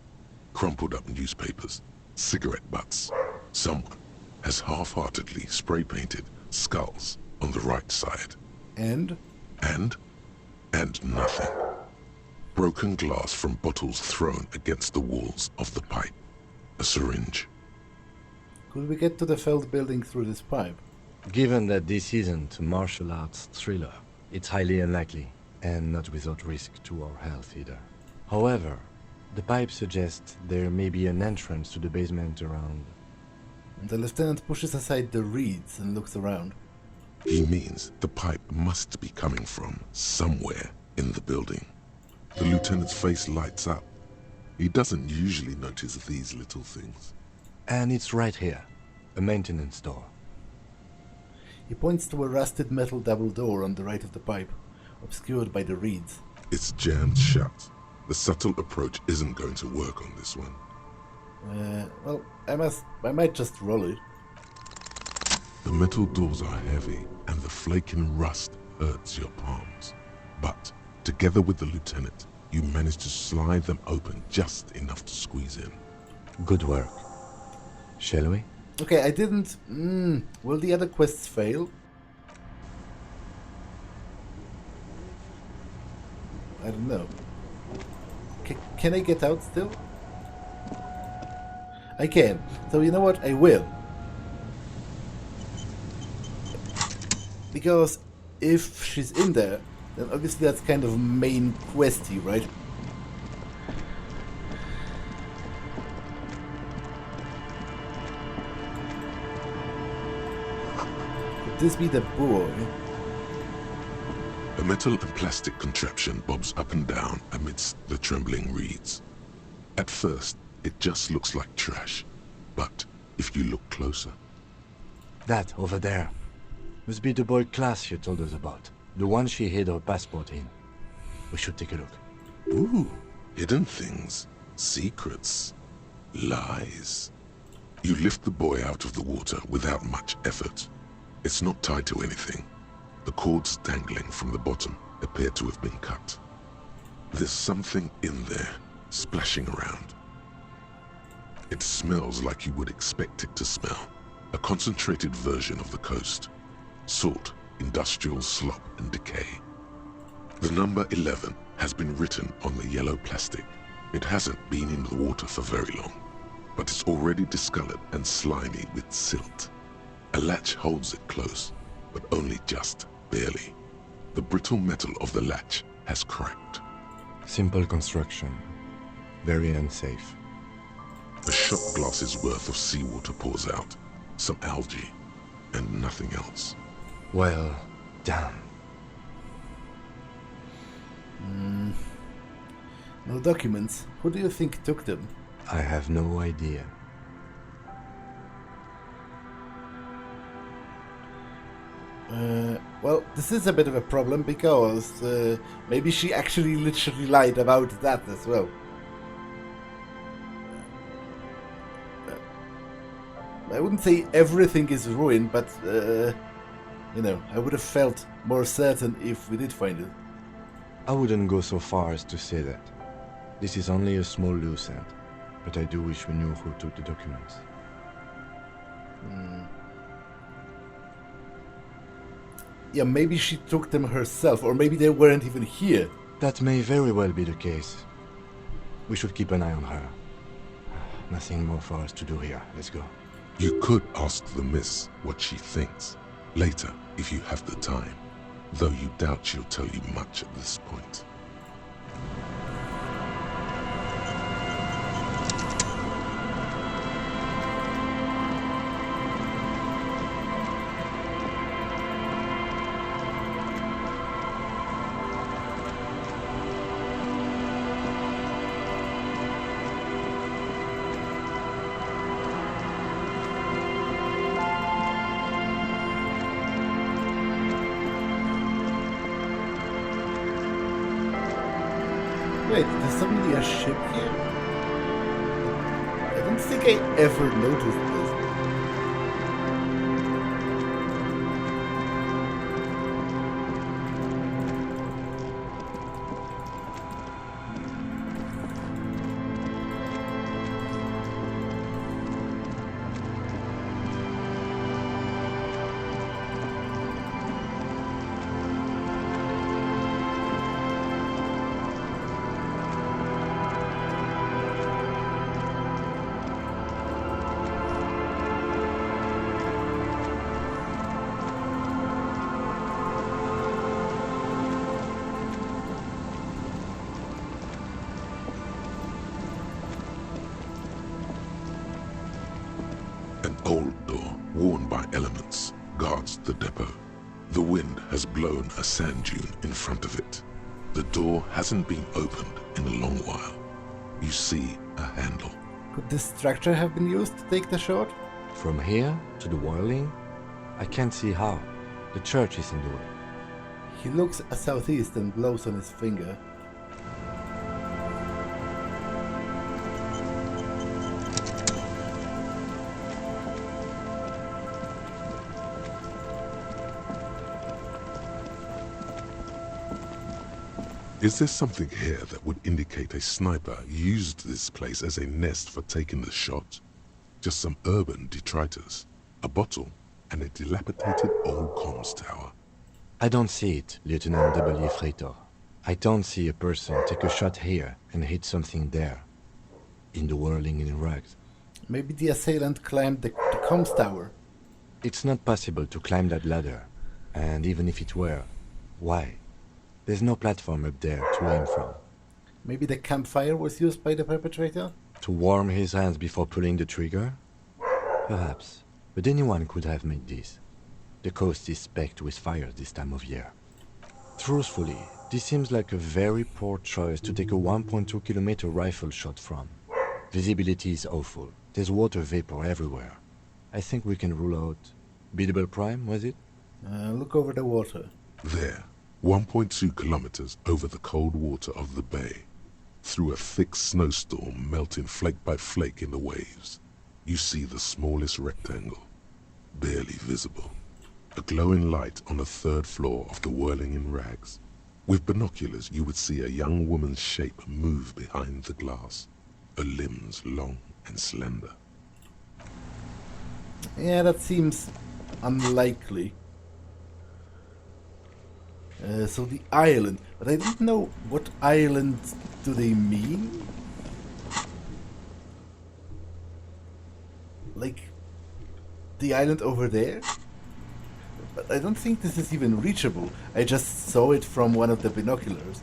Crumpled up newspapers, cigarette butts. Someone has half-heartedly spray-painted skulls on the right side. And? And nothing. Broken glass from bottles thrown against the walls of the pipe. A syringe. Could we get to the felled building through this pipe? Given that this isn't a martial arts thriller, it's highly unlikely, and not without risk to our health either. However, the pipe suggests there may be an entrance to the basement around. The lieutenant pushes aside the reeds and looks around. He means the pipe must be coming from somewhere in the building. The lieutenant's face lights up. He doesn't usually notice these little things. And it's right here, a maintenance door. He points to a rusted metal double door on the right of the pipe, obscured by the reeds. It's jammed shut. The subtle approach isn't going to work on this one. Well, I might just roll it. The metal doors are heavy, and the flaking rust hurts your palms. But, together with the lieutenant, you manage to slide them open just enough to squeeze in. Good work. Shall we? Okay, I didn't... will the other quests fail? I don't know. Can I get out still? I can. So you know what? I will. Because if she's in there, then obviously that's kind of main questy, right? Could this be the boy? A metal and plastic contraption bobs up and down amidst the trembling reeds. At first, it just looks like trash, but if you look closer... That, over there, must be the boy class you told us about. The one she hid her passport in. We should take a look. Ooh, hidden things, secrets, lies. You lift the boy out of the water without much effort. It's not tied to anything. The cords dangling from the bottom appear to have been cut. There's something in there, splashing around. It smells like you would expect it to smell. A concentrated version of the coast. Salt, industrial slop and decay. The number 11 has been written on the yellow plastic. It hasn't been in the water for very long, but it's already discolored and slimy with silt. A latch holds it close, but only just barely. The brittle metal of the latch has cracked. Simple construction. Very unsafe. A shot glass's worth of seawater pours out, some algae, and nothing else. Well done. No documents. Who do you think took them? I have no idea. Well, this is a bit of a problem because maybe she actually literally lied about that as well. I wouldn't say everything is ruined, but, I would have felt more certain if we did find it. I wouldn't go so far as to say that. This is only a small loose end, but I do wish we knew who took the documents. Yeah, maybe she took them herself, or maybe they weren't even here. That may very well be the case. We should keep an eye on her. Nothing more for us to do here. Let's go. You could ask the miss what she thinks. Later, if you have the time. Though you doubt she'll tell you much at this point. Wait, there's suddenly a ship here? I don't think I ever noticed this. An old door, worn by elements, guards the depot. The wind has blown a sand dune in front of it. The door hasn't been opened in a long while. You see a handle. Could this structure have been used to take the shot? From here to the whirling? I can't see how. The church is in the way. He looks southeast and blows on his finger. Is there something here that would indicate a sniper used this place as a nest for taking the shot? Just some urban detritus, a bottle, and a dilapidated old comms tower. I don't see it, Lieutenant W. Freitor. I don't see a person take a shot here and hit something there. In the whirling in rags. Maybe the assailant climbed the comms tower. It's not possible to climb that ladder. And even if it were, why? There's no platform up there to aim from. Maybe the campfire was used by the perpetrator? To warm his hands before pulling the trigger? Perhaps. But anyone could have made this. The coast is specked with fires this time of year. Truthfully, this seems like a very poor choice to take a 1.2 kilometer rifle shot from. Visibility is awful. There's water vapor everywhere. I think we can rule out... Biddable Prime, was it? Look over the water. There. 1.2 kilometers over the cold water of the bay, through a thick snowstorm melting flake by flake in the waves, you see the smallest rectangle, barely visible. A glowing light on the third floor of the whirling in rags. With binoculars you would see a young woman's shape move behind the glass, her limbs long and slender. Yeah, that seems unlikely. So the island, but I don't know what island do they mean? Like the island over there? But I don't think this is even reachable. I just saw it from one of the binoculars.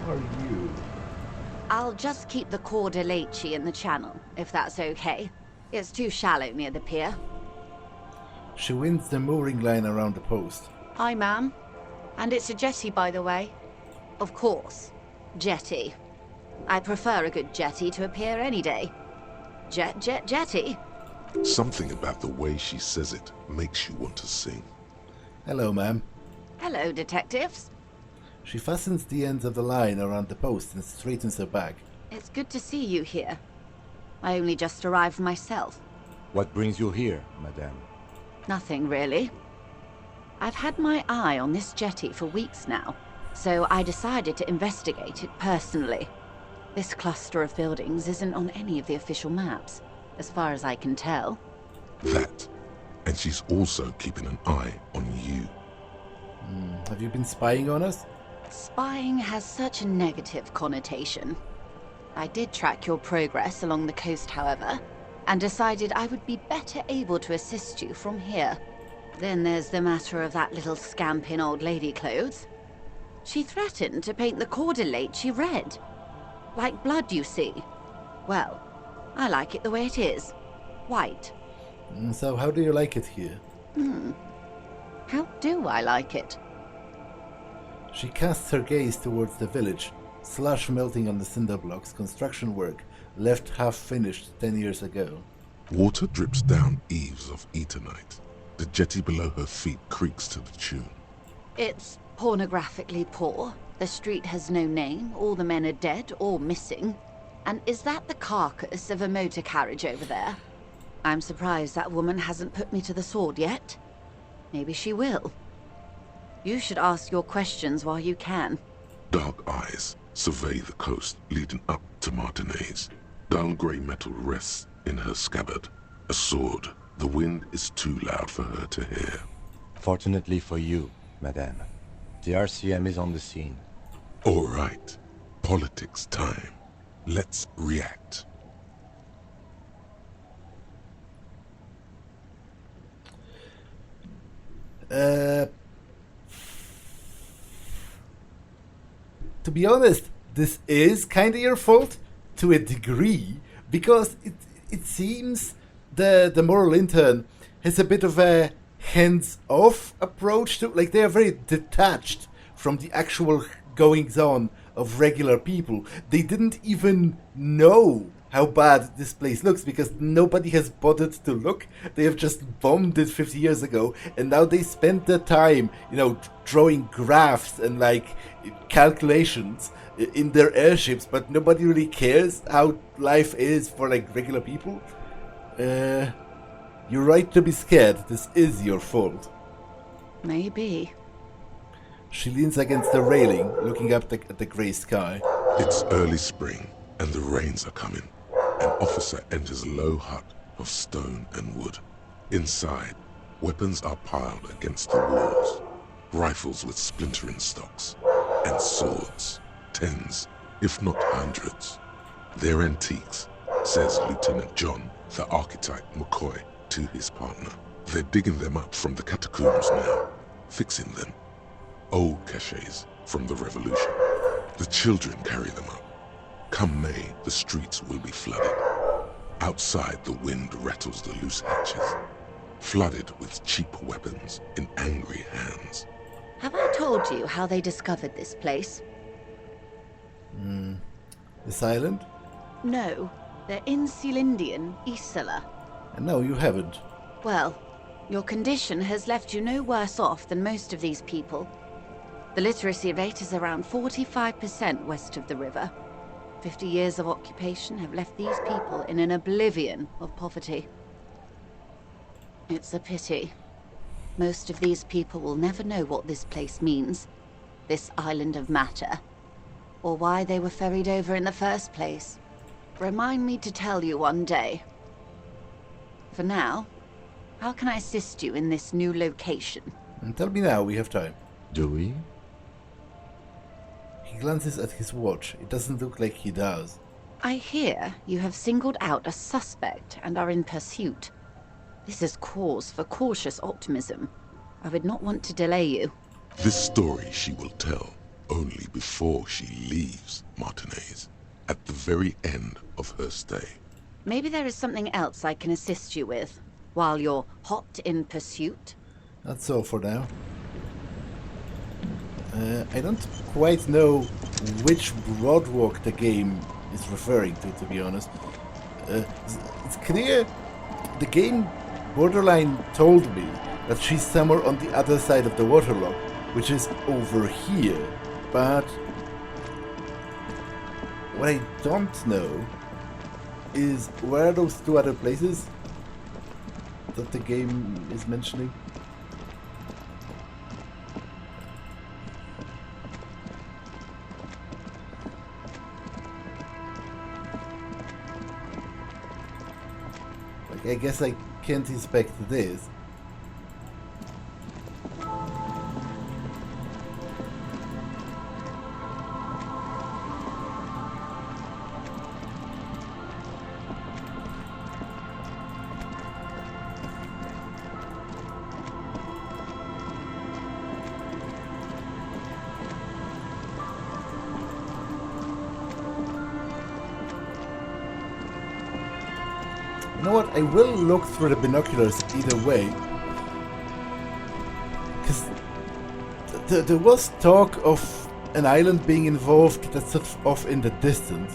are you? I'll just keep the carve in the channel, if that's okay. It's too shallow near the pier. She winds the mooring line around the post. Hi, ma'am. And it's a jetty, by the way. Of course. Jetty. I prefer a good jetty to a pier any day. Jetty. Something about the way she says it makes you want to sing. Hello, ma'am. Hello, detectives. She fastens the ends of the line around the post and straightens her back. It's good to see you here. I only just arrived myself. What brings you here, madame? Nothing, really. I've had my eye on this jetty for weeks now, so I decided to investigate it personally. This cluster of buildings isn't on any of the official maps, as far as I can tell. That. And she's also keeping an eye on you. Have you been spying on us? Spying has such a negative connotation. I did track your progress along the coast, however, and decided I would be better able to assist you from here. Then there's the matter of that little scamp in old lady clothes. She threatened to paint the cordelate she read. Like blood, you see. Well, I like it the way it is. White. So how do you like it here? How do I like it? She casts her gaze towards the village, slush melting on the cinder blocks, construction work left half finished 10 years ago. Water drips down eaves of eternite. The jetty below her feet creaks to the tune. It's pornographically poor. The street has no name, all the men are dead or missing. And is that the carcass of a motor carriage over there? I'm surprised that woman hasn't put me to the sword yet. Maybe she will. You should ask your questions while you can. Dark eyes survey the coast leading up to Martinez. Dull grey metal rests in her scabbard. A sword. The wind is too loud for her to hear. Fortunately for you, madame, the RCM is on the scene. All right. Politics time. Let's react. To be honest, this is kind of your fault to a degree, because it seems the moral intern has a bit of a hands-off approach to, like, they are very detached from the actual goings-on of regular people. They didn't even know how bad this place looks because nobody has bothered to look. They have just bombed it 50 years ago, and now they spend their time, drawing graphs and calculations in their airships, but nobody really cares how life is for regular people. You're right to be scared. This is your fault. Maybe. She leans against the railing, looking up at the grey sky. It's early spring, and the rains are coming. An officer enters a low hut of stone and wood. Inside, weapons are piled against the walls. Rifles with splintering stocks, and swords, tens, if not hundreds. They're antiques, says Lieutenant John, the archetype McCoy, to his partner. They're digging them up from the catacombs now, fixing them. Old caches from the revolution. The children carry them up. Come May, the streets will be flooded. Outside, the wind rattles the loose hatches, flooded with cheap weapons in angry hands. Have I told you how they discovered this place? This island? No, they're in Celindian, Isla. No, you haven't. Well, your condition has left you no worse off than most of these people. The literacy rate is around 45% west of the river. 50 years of occupation have left these people in an oblivion of poverty. It's a pity. Most of these people will never know what this place means, this island of matter, or why they were ferried over in the first place. Remind me to tell you one day. For now, how can I assist you in this new location? Tell me now, we have time. Do we? He glances at his watch. It doesn't look like he does. I hear you have singled out a suspect and are in pursuit. This is cause for cautious optimism. I would not want to delay you. This story she will tell. only before she leaves Martinez, at the very end of her stay. Maybe there is something else I can assist you with, while you're hot in pursuit? That's all for now. I don't quite know which boardwalk the game is referring to be honest. It's clear the game borderline told me that she's somewhere on the other side of the waterlock, which is over here, but what I don't know is where are those two other places that the game is mentioning. Like, I guess I can't inspect this. You know what, I will look through the binoculars either way, because there was talk of an island being involved that's sort of off in the distance.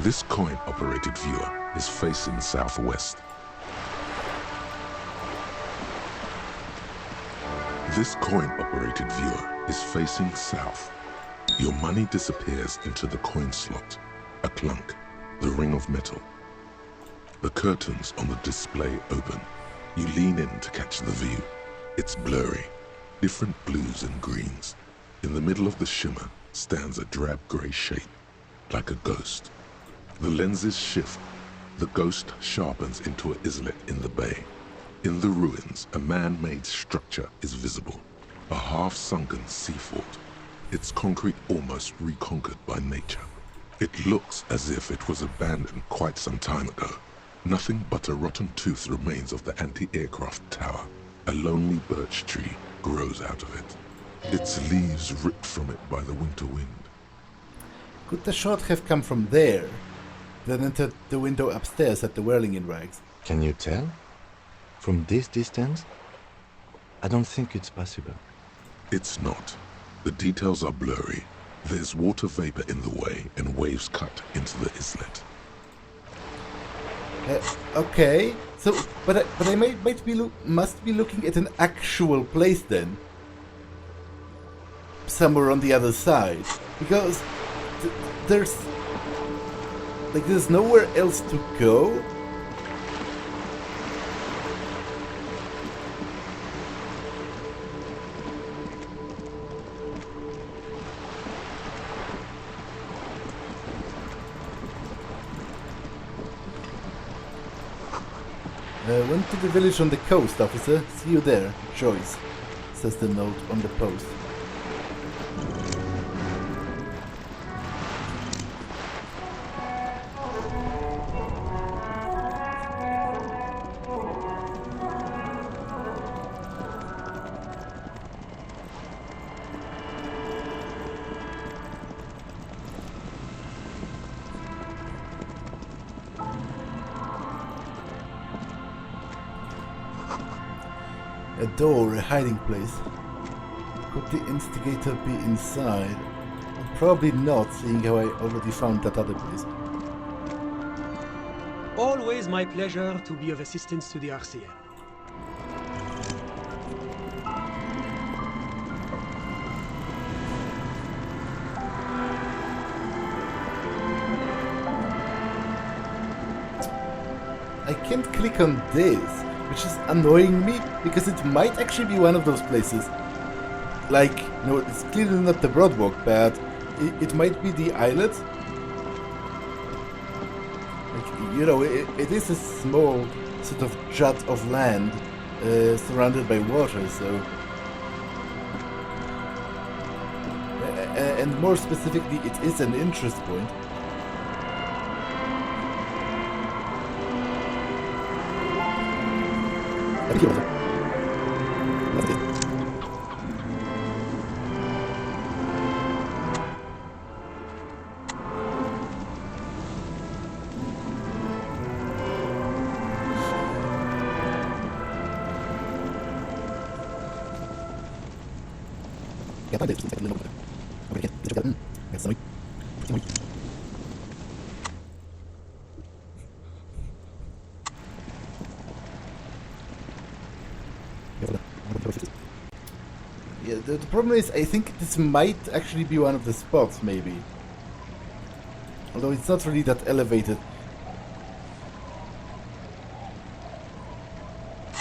This coin-operated viewer is facing southwest. This coin-operated viewer is facing south. Your money disappears into the coin slot, a clunk, the ring of metal. The curtains on the display open. You lean in to catch the view. It's blurry, different blues and greens. In the middle of the shimmer stands a drab grey shape, like a ghost. The lenses shift. The ghost sharpens into an islet in the bay. In the ruins, a man-made structure is visible, a half-sunken sea fort, its concrete almost reconquered by nature. It looks as if it was abandoned quite some time ago. Nothing but a rotten tooth remains of the anti-aircraft tower. A lonely birch tree grows out of it, its leaves ripped from it by the winter wind. Could the shot have come from there, then entered the window upstairs at the Whirling in Rags? Can you tell? From this distance? I don't think it's possible. It's not. The details are blurry. There's water vapor in the way and waves cut into the islet. Okay, so but I must be looking at an actual place then, somewhere on the other side, because there's nowhere else to go. Went to the village on the coast, officer. See you there, Joyce, says the note on the post. A door, a hiding place. Could the instigator be inside? Probably not, seeing how I already found that other place. Always my pleasure to be of assistance to the RCM. I can't click on this, which is annoying me, because it might actually be one of those places. Like, you know, it's clearly not the Broadwalk, but it might be the islet. Like, you know, it is a small sort of jut of land surrounded by water, so... and more specifically, it is an interest point. Yeah, the problem is, I think this might actually be one of the spots, maybe. Although it's not really that elevated.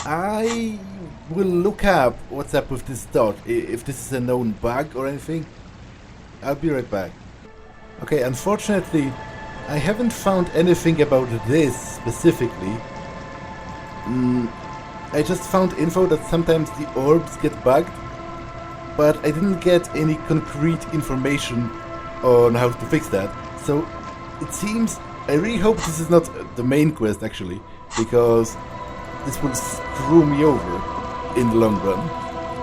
I will look up what's up with this dot, if this is a known bug or anything. I'll be right back. Okay, unfortunately, I haven't found anything about this specifically. I just found info that sometimes the orbs get bugged, but I didn't get any concrete information on how to fix that. So it seems, I really hope this is not the main quest actually, because this will screw me over in the long run.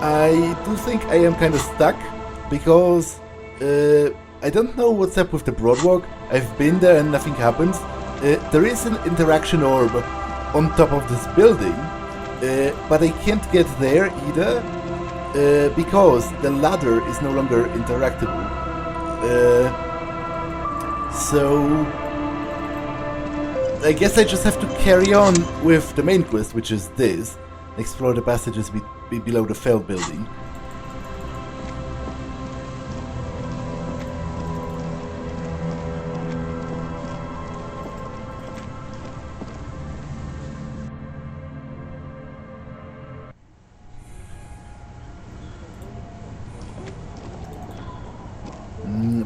I do think I am kind of stuck, because I don't know what's up with the Broadwalk. I've been there and nothing happens. There is an interaction orb on top of this building, but I can't get there either, because the ladder is no longer interactable. So I guess I just have to carry on with the main quest, which is this: explore the passages below the fell building.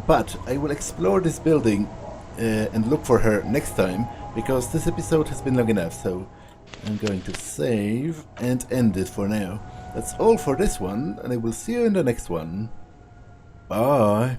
But I will explore this building and look for her next time, because this episode has been long enough, so I'm going to save and end it for now. That's all for this one, and I will see you in the next one. Bye!